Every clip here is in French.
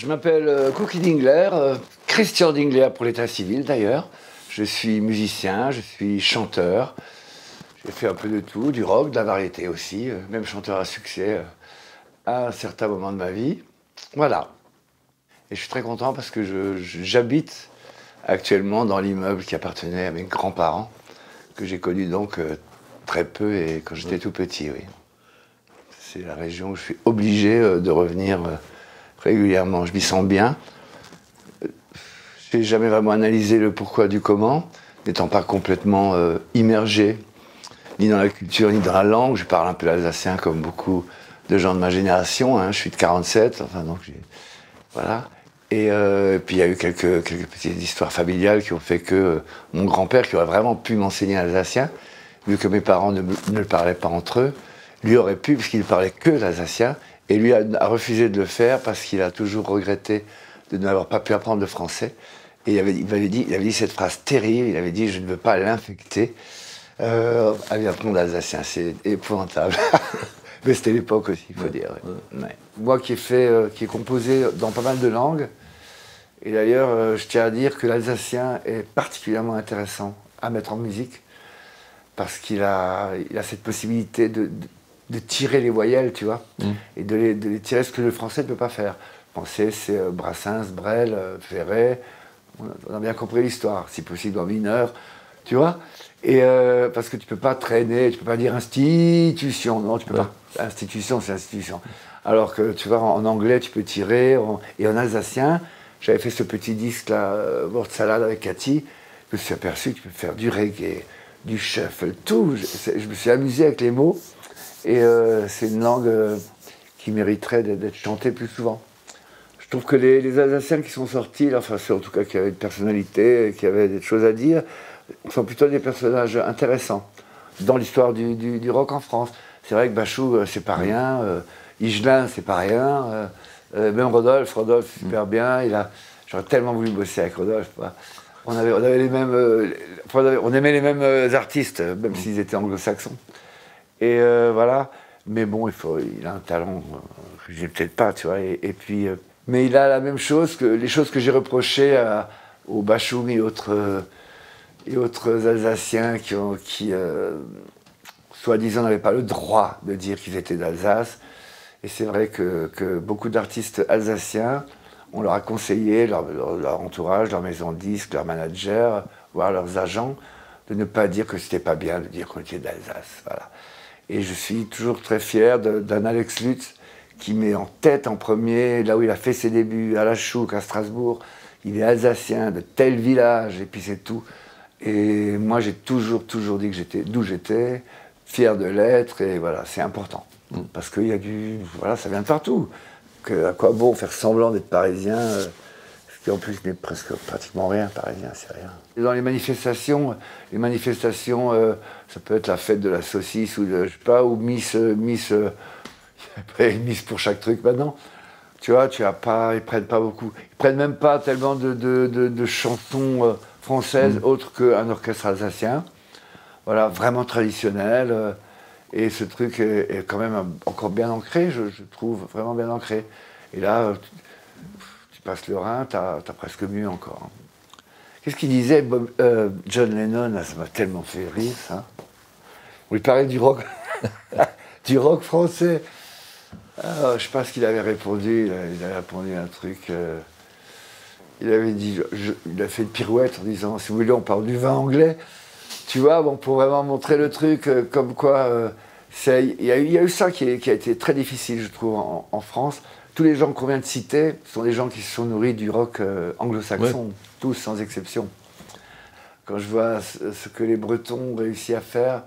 Je m'appelle Cookie Dingler, Christian Dingler pour l'état civil d'ailleurs. Je suis musicien, je suis chanteur. J'ai fait un peu de tout, du rock, de la variété aussi, même chanteur à succès à un certain moment de ma vie. Voilà. Et je suis très content parce que j'habite actuellement dans l'immeuble qui appartenait à mes grands-parents, que j'ai connu donc très peu et quand j'étais tout petit, oui. C'est la région où je suis obligé de revenir régulièrement. Je m'y sens bien. Je n'ai jamais vraiment analysé le pourquoi du comment, n'étant pas complètement immergé, ni dans la culture, ni dans la langue. Je parle un peu l'alsacien comme beaucoup de gens de ma génération. Hein. Je suis de 47, enfin donc voilà. Et puis il y a eu quelques petites histoires familiales qui ont fait que mon grand-père, qui aurait vraiment pu m'enseigner l'alsacien, vu que mes parents ne le parlaient pas entre eux, lui aurait pu, puisqu'il ne parlait que l'alsacien, et lui a refusé de le faire parce qu'il a toujours regretté de n'avoir pas pu apprendre le français. Et il avait dit cette phrase terrible, il avait dit « je ne veux pas l'infecter avec apprendre l'alsacien ». C'est épouvantable. Mais c'était l'époque aussi, il faut dire. Ouais. Moi qui ai composé dans pas mal de langues, et d'ailleurs je tiens à dire que l'alsacien est particulièrement intéressant à mettre en musique, parce qu'il a cette possibilité de tirer les voyelles, tu vois, et de les tirer, ce que le français ne peut pas faire. Le français, c'est Brassens, Brel, Ferré, on a bien compris l'histoire, si possible en mineur, tu vois, et parce que tu ne peux pas traîner, tu ne peux pas dire institution, non, tu ne peux pas. Institution, c'est institution. Alors que, tu vois, en anglais, tu peux tirer, et en alsacien, j'avais fait ce petit disque-là, Wurzelsalade avec Cathy, je me suis aperçu que tu peux faire du reggae, du shuffle, tout. Je me suis amusé avec les mots. Et c'est une langue qui mériterait d'être chantée plus souvent. Je trouve que les Alsaciens qui sont sortis, là, enfin ceux en tout cas qui avaient une personnalité, qui avaient des choses à dire, sont plutôt des personnages intéressants dans l'histoire du rock en France. C'est vrai que Bachung, c'est pas rien, Higelin, c'est pas rien, même Rodolphe, super bien. J'aurais tellement voulu bosser avec Rodolphe. On avait les mêmes, on aimait les mêmes artistes, même s'ils étaient anglo-saxons. Et voilà, mais bon, il a un talent que j'ai peut-être pas, tu vois. Et puis, mais il a la même chose que les choses que j'ai reprochées aux Bachung et autres Alsaciens qui soi-disant, n'avaient pas le droit de dire qu'ils étaient d'Alsace. Et c'est vrai que beaucoup d'artistes alsaciens, on leur a conseillé, leur entourage, leur maison de disques, leurs managers, voire leurs agents, de ne pas dire que c'était pas bien de dire qu'on était d'Alsace. Voilà. Et je suis toujours très fier d'un Alex Lutz qui met en tête en premier, là où il a fait ses débuts, à la Chouque, à Strasbourg. Il est alsacien de tel village, et puis c'est tout. Et moi, j'ai toujours dit que j'étais d'où j'étais, fier de l'être, et voilà, c'est important. Parce qu'il y a voilà, ça vient de partout. À quoi bon faire semblant d'être parisien, ce qui en plus n'est pratiquement rien, parisien, c'est rien. Et dans les manifestations, ça peut être la fête de la saucisse, ou je sais pas, ou Miss, il y a une Miss pour chaque truc maintenant. Tu vois, ils prennent pas beaucoup. Ils prennent même pas tellement de chansons françaises autres qu'un orchestre alsacien. Voilà, vraiment traditionnel. Et ce truc est quand même encore bien ancré, je trouve, vraiment bien ancré. Et là, tu passes le Rhin, t'as presque mieux encore. Qu'est-ce qu'il disait John Lennon, ça m'a tellement fait rire, ça. On lui parlait du rock, du rock français. Alors, je sais pas ce qu'il avait répondu, il avait répondu un truc. Il avait dit, il a fait une pirouette en disant, si vous voulez, on parle du vin anglais. Tu vois, bon, pour vraiment montrer le truc, comme quoi, il y a eu ça qui a été très difficile, je trouve, en France. Tous les gens qu'on vient de citer sont des gens qui se sont nourris du rock anglo-saxon, tous sans exception. Quand je vois ce que les Bretons ont réussi à faire,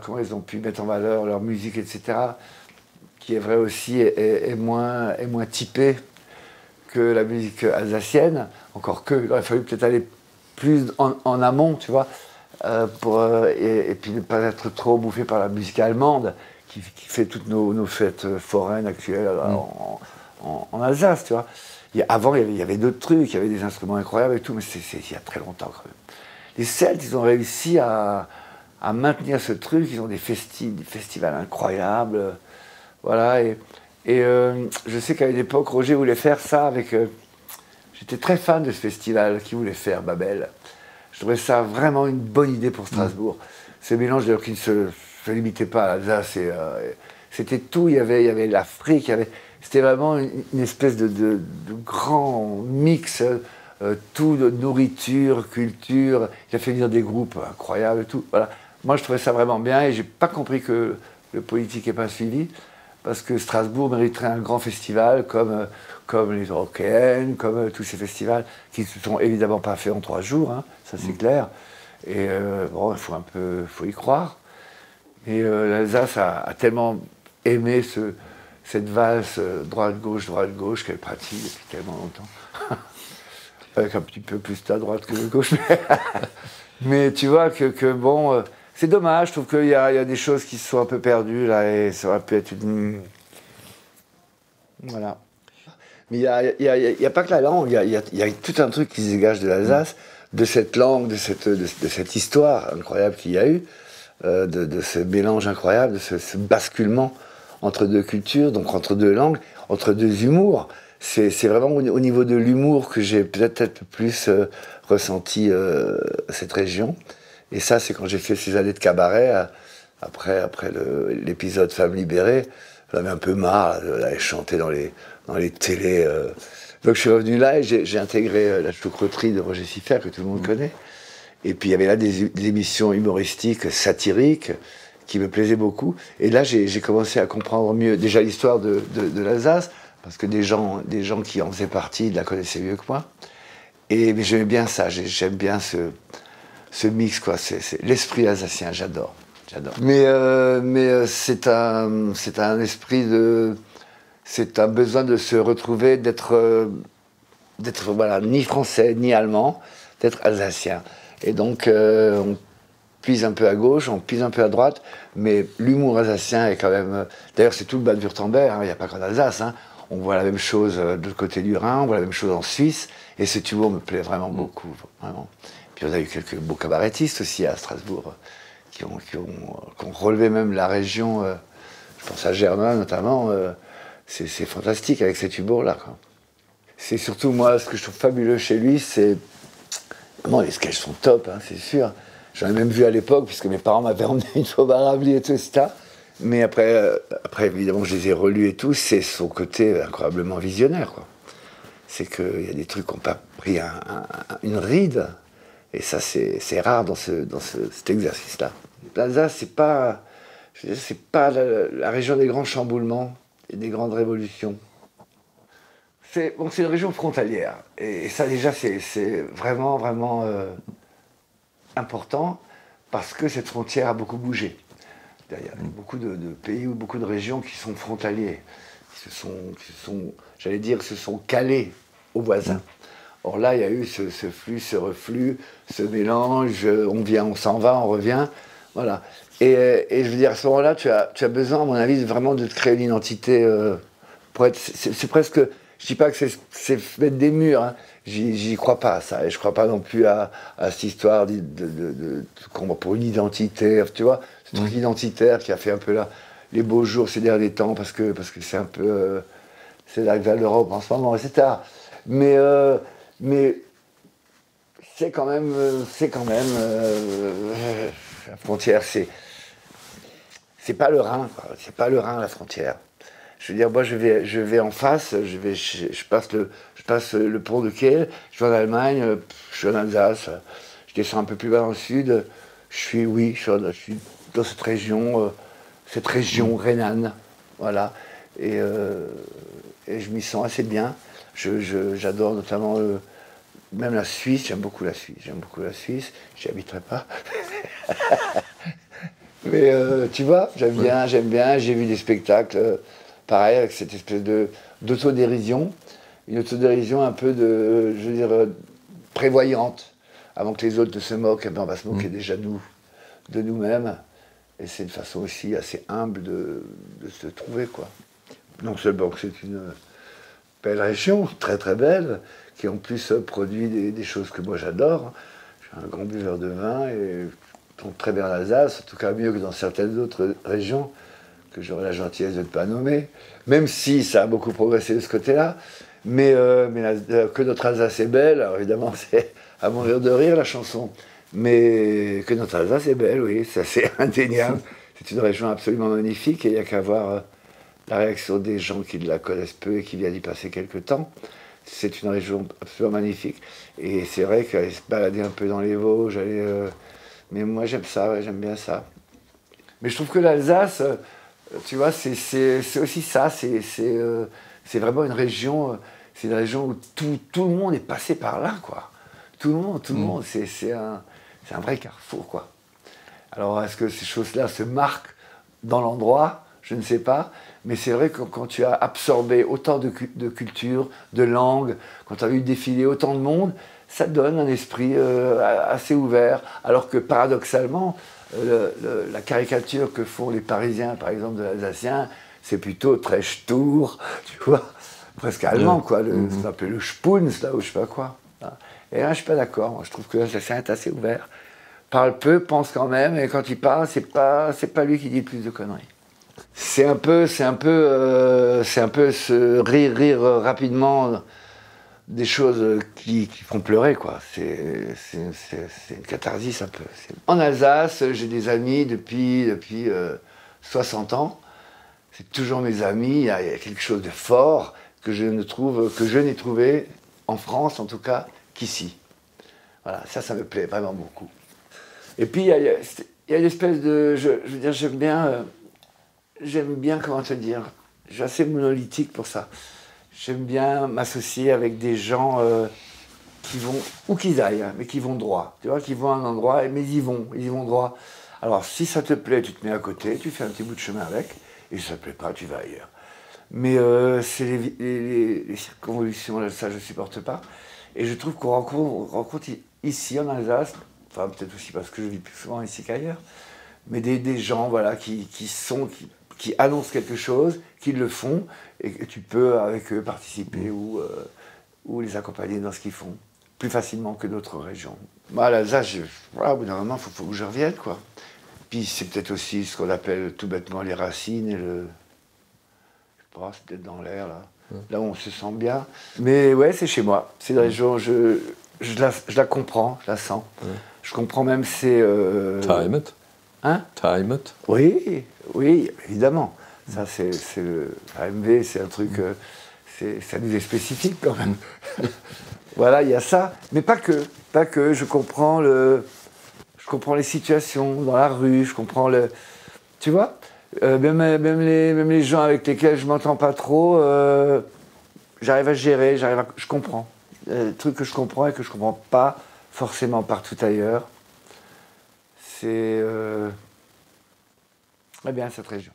comment ils ont pu mettre en valeur leur musique, etc., qui est vrai aussi, est moins typé que la musique alsacienne, encore que, il aurait fallu peut-être aller plus en amont, tu vois, et puis ne pas être trop bouffé par la musique allemande, qui fait toutes nos fêtes foraines actuelles en Alsace, tu vois. Avant, il y avait d'autres trucs, il y avait des instruments incroyables et tout, mais c'est il y a très longtemps quand même. Les Celtes, ils ont réussi à maintenir ce truc, ils ont des festivals incroyables, voilà, et Et je sais qu'à une époque, Roger voulait faire ça avec... J'étais très fan de ce festival qu'il voulait faire, Babel. Je trouvais ça vraiment une bonne idée pour Strasbourg. Ce mélange d'ailleurs qui ne se limitait pas à l'Alsace. C'était tout, il y avait l'Afrique, c'était vraiment une espèce de grand mix, tout de nourriture, culture. Il a fait venir des groupes incroyables et tout. Voilà. Moi, je trouvais ça vraiment bien et j'ai pas compris que le politique n'ait pas suivi, parce que Strasbourg mériterait un grand festival comme les Européennes, comme tous ces festivals qui ne se sont évidemment pas faits en 3 jours, hein, ça c'est clair. Et bon, faut y croire. Et l'Alsace a tellement aimé cette valse droite-gauche qu'elle pratique depuis tellement longtemps. Avec un petit peu plus à droite que de gauche. Mais tu vois que bon, c'est dommage, je trouve qu'il y a des choses qui se sont un peu perdues là et ça aurait pu être une... Voilà. Mais il y a pas que la langue, il y a tout un truc qui se dégage de l'Alsace, de cette langue, de cette histoire incroyable qu'il y a eu, de ce mélange incroyable, de ce basculement entre 2 cultures, donc entre 2 langues, entre 2 humours. C'est vraiment au niveau de l'humour que j'ai peut-être plus ressenti cette région. Et ça, c'est quand j'ai fait ces années de cabaret, après l'épisode Femme libérée, j'en avais un peu marre d'aller chanter dans les télés. Donc je suis revenu là et j'ai intégré la choucroute de Roger Siffert, que tout le monde connaît. Et puis il y avait là des émissions humoristiques, satiriques, qui me plaisaient beaucoup. Et là, j'ai commencé à comprendre mieux déjà l'histoire de l'Alsace, parce que des gens qui en faisaient partie la connaissaient mieux que moi. Mais j'aimais bien ça, j'aime bien ce mix, quoi. C'est l'esprit alsacien, j'adore. Mais c'est un esprit de... C'est un besoin de se retrouver, d'être voilà, ni français, ni allemand, d'être alsacien. Et donc, on puise un peu à gauche, on puise un peu à droite, mais l'humour alsacien est quand même... D'ailleurs, c'est tout le Bade-Württemberg, hein, il n'y a pas qu'en Alsace. Hein. On voit la même chose de l'autre côté du Rhin, on voit la même chose en Suisse, et cet humour me plaît vraiment beaucoup, vraiment. Puis on a eu quelques beaux cabarettistes aussi à Strasbourg, qui ont relevé même la région, je pense à Germain notamment, c'est fantastique avec cet humour-là. C'est surtout, moi, ce que je trouve fabuleux chez lui, c'est... Bon, les sketchs sont top, hein, c'est sûr. J'en ai même vu à l'époque, puisque mes parents m'avaient emmené une fois au Barabli et tout, etc. Mais après, évidemment, je les ai relus et tout, c'est son côté incroyablement visionnaire, quoi. C'est qu'il y a des trucs qui n'ont pas pris une ride, et ça, c'est rare dans cet exercice-là. L'Alsace, c'est pas la région des grands chamboulements et des grandes révolutions. C'est une région frontalière, et ça déjà c'est vraiment important, parce que cette frontière a beaucoup bougé. Il y a beaucoup de pays ou beaucoup de régions qui sont frontaliers, qui se sont calés aux voisins. Or là, il y a eu ce flux, ce reflux, ce mélange, on vient, on s'en va, on revient, voilà. Et je veux dire, à ce moment-là, tu as besoin, à mon avis, vraiment de te créer une identité pour être... C'est presque... Je dis pas que c'est mettre des murs, hein. J'y crois pas à ça. Et je crois pas non plus à cette histoire de combat pour une identité, tu vois, ce truc identitaire qui a fait un peu là les beaux jours ces derniers temps, parce que c'est un peu... c'est l'arrivée à l'Europe en ce moment, etc. Mais c'est quand même... la frontière, c'est pas le Rhin, quoi. C'est pas le Rhin, la frontière. Je veux dire, moi, je vais en face, je passe le pont de Kiel, je vais en Allemagne, je suis en Alsace, je descends un peu plus bas dans le sud, je suis dans cette région rhénane, voilà, et je m'y sens assez bien. J'adore notamment même la Suisse, j'aime beaucoup la Suisse, j'y habiterai pas. Mais tu vois, j'aime bien, j'ai vu des spectacles... pareil, avec cette espèce d'autodérision, une autodérision un peu prévoyante. Avant que les autres ne se moquent, eh ben on va se moquer déjà de nous-mêmes. Et c'est une façon aussi assez humble de se trouver, quoi. Non seulement que c'est une belle région, très très belle, qui en plus produit des choses que moi j'adore. Je suis un grand buveur de vin et je trouve très bien l'Alsace, en tout cas mieux que dans certaines autres régions que j'aurai la gentillesse de ne pas nommer, même si ça a beaucoup progressé de ce côté-là. Mais que notre Alsace est belle, alors évidemment, c'est à mourir de rire la chanson. Mais que notre Alsace est belle, oui, ça c'est indéniable. C'est une région absolument magnifique et il n'y a qu'à voir la réaction des gens qui la connaissent peu et qui viennent y passer quelques temps. C'est une région absolument magnifique. Et c'est vrai qu'aller se balader un peu dans les Vosges, mais moi j'aime ça, ouais, j'aime bien ça. Mais je trouve que l'Alsace, tu vois, c'est aussi ça, c'est vraiment une région, c'est une région où tout le monde est passé par là, quoi. Tout le monde, c'est un vrai carrefour, quoi. Alors, est-ce que ces choses-là se marquent dans l'endroit? Je ne sais pas. Mais c'est vrai que quand tu as absorbé autant de culture, de langues, quand tu as vu défiler autant de monde, ça donne un esprit assez ouvert. Alors que paradoxalement, la caricature que font les Parisiens, par exemple, de l'Alsacien, c'est plutôt très ch'tour, tu vois, presque allemand, quoi. Ça s'appelle le Spunz, là, ou je sais pas quoi. Et là, je suis pas d'accord. Moi, je trouve que l'Alsacien est assez ouvert. Parle peu, pense quand même, et quand il parle, c'est pas lui qui dit le plus de conneries. C'est un peu se rire rapidement des choses qui font pleurer, quoi. C'est une catharsis un peu. En Alsace, j'ai des amis depuis 60 ans. C'est toujours mes amis. Il y a quelque chose de fort que je n'ai trouvé en France, en tout cas, qu'ici. Voilà, ça me plaît vraiment beaucoup. Et puis, il y a une espèce de... Je veux dire, j'aime bien, comment te dire, je suis assez monolithique pour ça. J'aime bien m'associer avec des gens qui vont, où qu'ils aillent, hein, mais qui vont droit. Tu vois, qui vont à un endroit, mais ils y vont droit. Alors, si ça te plaît, tu te mets à côté, tu fais un petit bout de chemin avec, et si ça te plaît pas, tu vas ailleurs. Mais c'est les circonvolutions, là, ça je supporte pas. Et je trouve qu'on rencontre ici en Alsace, enfin peut-être aussi parce que je vis plus souvent ici qu'ailleurs, mais des gens voilà, qui annoncent quelque chose, qui le font, et que tu peux avec eux participer ou les accompagner dans ce qu'ils font, plus facilement que d'autres régions. Moi, à l'Alsace, voilà, au bout d'un moment, il faut que je revienne, quoi. Puis c'est peut-être aussi ce qu'on appelle tout bêtement les racines et le... Je sais pas, c'est peut-être dans l'air, là. Là où on se sent bien. Mais ouais, c'est chez moi. C'est une région, je la comprends, je la sens. Je comprends même ces... Heimat. Hein? Heimat. Oui, évidemment. Ça, c'est le AMV, c'est un truc... ça nous est spécifique, quand même. Voilà, il y a ça. Mais pas que. Pas que. Je comprends les situations dans la rue, je comprends le... Tu vois, même les gens avec lesquels je m'entends pas trop, j'arrive à gérer, je comprends. Des trucs que je comprends et que je comprends pas forcément partout ailleurs. C'est... bien cette région.